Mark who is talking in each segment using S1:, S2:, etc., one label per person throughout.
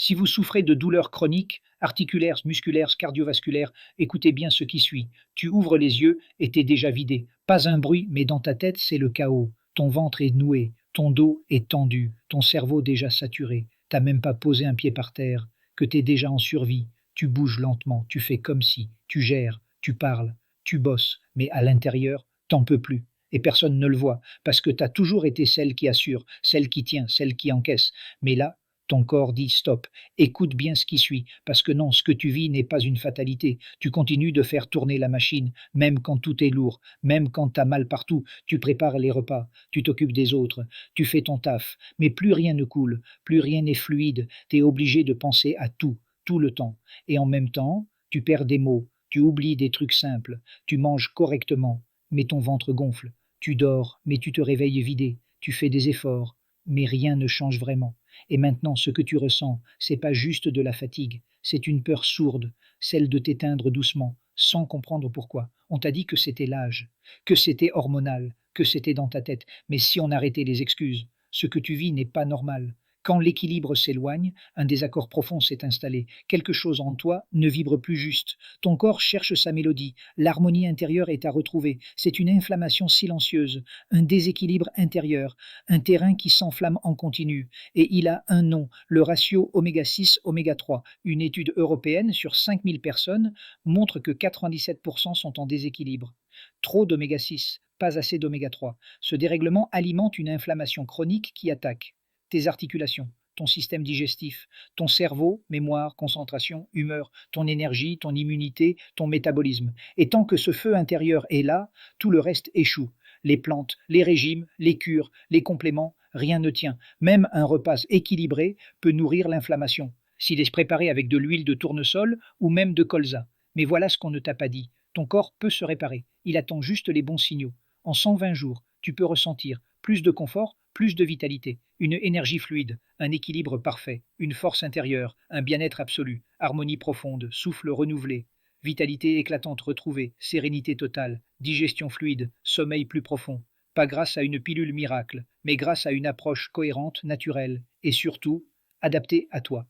S1: Si vous souffrez de douleurs chroniques, articulaires, musculaires, cardiovasculaires, écoutez bien ce qui suit. Tu ouvres les yeux et t'es déjà vidé. Pas un bruit, mais dans ta tête, c'est le chaos. Ton ventre est noué, ton dos est tendu, ton cerveau déjà saturé. T'as même pas posé un pied par terre, que t'es déjà en survie. Tu bouges lentement, tu fais comme si, tu gères, tu parles, tu bosses, mais à l'intérieur, t'en peux plus. Et personne ne le voit, parce que t'as toujours été celle qui assure, celle qui tient, celle qui encaisse. Mais là, ton corps dit stop, écoute bien ce qui suit, parce que non, ce que tu vis n'est pas une fatalité. Tu continues de faire tourner la machine, même quand tout est lourd, même quand t'as mal partout. Tu prépares les repas, tu t'occupes des autres, tu fais ton taf, mais plus rien ne coule, plus rien n'est fluide. T'es obligé de penser à tout, tout le temps. Et en même temps, tu perds des mots, tu oublies des trucs simples, tu manges correctement, mais ton ventre gonfle. Tu dors, mais tu te réveilles vidé, tu fais des efforts, mais rien ne change vraiment. Et maintenant, ce que tu ressens, c'est pas juste de la fatigue, c'est une peur sourde, celle de t'éteindre doucement, sans comprendre pourquoi. On t'a dit que c'était l'âge, que c'était hormonal, que c'était dans ta tête. Mais si on arrêtait les excuses, ce que tu vis n'est pas normal. Quand l'équilibre s'éloigne, un désaccord profond s'est installé. Quelque chose en toi ne vibre plus juste. Ton corps cherche sa mélodie. L'harmonie intérieure est à retrouver. C'est une inflammation silencieuse, un déséquilibre intérieur, un terrain qui s'enflamme en continu. Et il a un nom, le ratio oméga 6 oméga 3. Une étude européenne sur 5000 personnes montre que 97% sont en déséquilibre. Trop d'oméga 6, pas assez d'oméga 3. Ce dérèglement alimente une inflammation chronique qui attaque tes articulations, ton système digestif, ton cerveau, mémoire, concentration, humeur, ton énergie, ton immunité, ton métabolisme. Et tant que ce feu intérieur est là, tout le reste échoue. Les plantes, les régimes, les cures, les compléments, rien ne tient. Même un repas équilibré peut nourrir l'inflammation, s'il est préparé avec de l'huile de tournesol ou même de colza. Mais voilà ce qu'on ne t'a pas dit. Ton corps peut se réparer. Il attend juste les bons signaux. En 120 jours, tu peux ressentir plus de confort, plus de vitalité, une énergie fluide, un équilibre parfait, une force intérieure, un bien-être absolu, harmonie profonde, souffle renouvelé, vitalité éclatante retrouvée, sérénité totale, digestion fluide, sommeil plus profond. Pas grâce à une pilule miracle, mais grâce à une approche cohérente, naturelle et surtout adaptée à toi.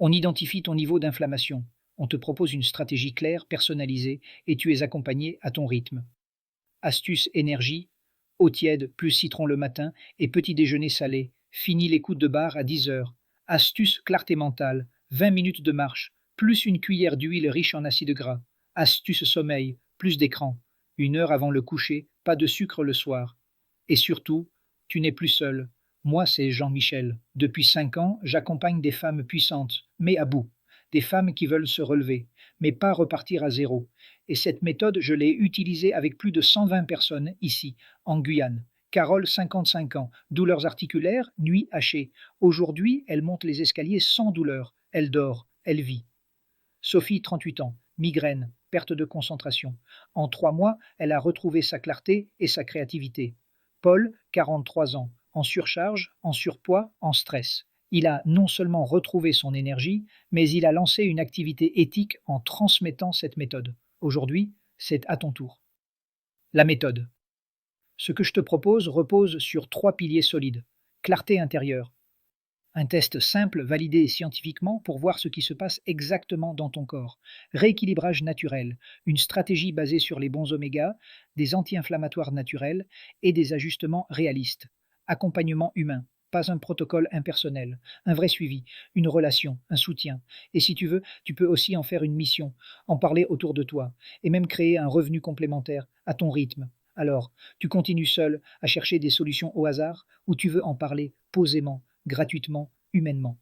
S1: On identifie ton niveau d'inflammation, on te propose une stratégie claire, personnalisée, et tu es accompagné à ton rythme. Astuce énergie, eau tiède plus citron le matin et petit déjeuner salé. Fini les coups de barre à 10 heures. Astuce clarté mentale, 20 minutes de marche, plus une cuillère d'huile riche en acides gras. Astuce sommeil, plus d'écran. 1 heure avant le coucher, pas de sucre le soir. Et surtout, tu n'es plus seul. Moi, c'est Jean-Michel. Depuis 5 ans, j'accompagne des femmes puissantes, mais à bout. Des femmes qui veulent se relever, mais pas repartir à zéro. Et cette méthode, je l'ai utilisée avec plus de 120 personnes ici, en Guyane. Carole, 55 ans, douleurs articulaires, nuit hachée. Aujourd'hui, elle monte les escaliers sans douleur. Elle dort, elle vit. Sophie, 38 ans, migraine, perte de concentration. En 3 mois, elle a retrouvé sa clarté et sa créativité. Paul, 43 ans, en surcharge, en surpoids, en stress. Il a non seulement retrouvé son énergie, mais il a lancé une activité éthique en transmettant cette méthode. Aujourd'hui, c'est à ton tour. La méthode. Ce que je te propose repose sur 3 piliers solides. Clarté intérieure. Un test simple validé scientifiquement pour voir ce qui se passe exactement dans ton corps. Rééquilibrage naturel. Une stratégie basée sur les bons oméga, des anti-inflammatoires naturels et des ajustements réalistes. Accompagnement humain. Pas un protocole impersonnel. Un vrai suivi. Une relation. Un soutien. Et si tu veux, tu peux aussi en faire une mission. En parler autour de toi. Et même créer un revenu complémentaire à ton rythme. Alors, tu continues seul à chercher des solutions au hasard ou tu veux en parler posément, gratuitement, humainement.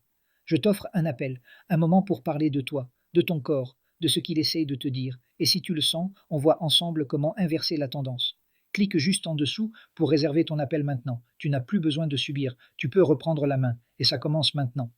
S1: Je t'offre un appel, un moment pour parler de toi, de ton corps, de ce qu'il essaye de te dire. Et si tu le sens, on voit ensemble comment inverser la tendance. Clique juste en dessous pour réserver ton appel maintenant. Tu n'as plus besoin de subir, tu peux reprendre la main. Et ça commence maintenant.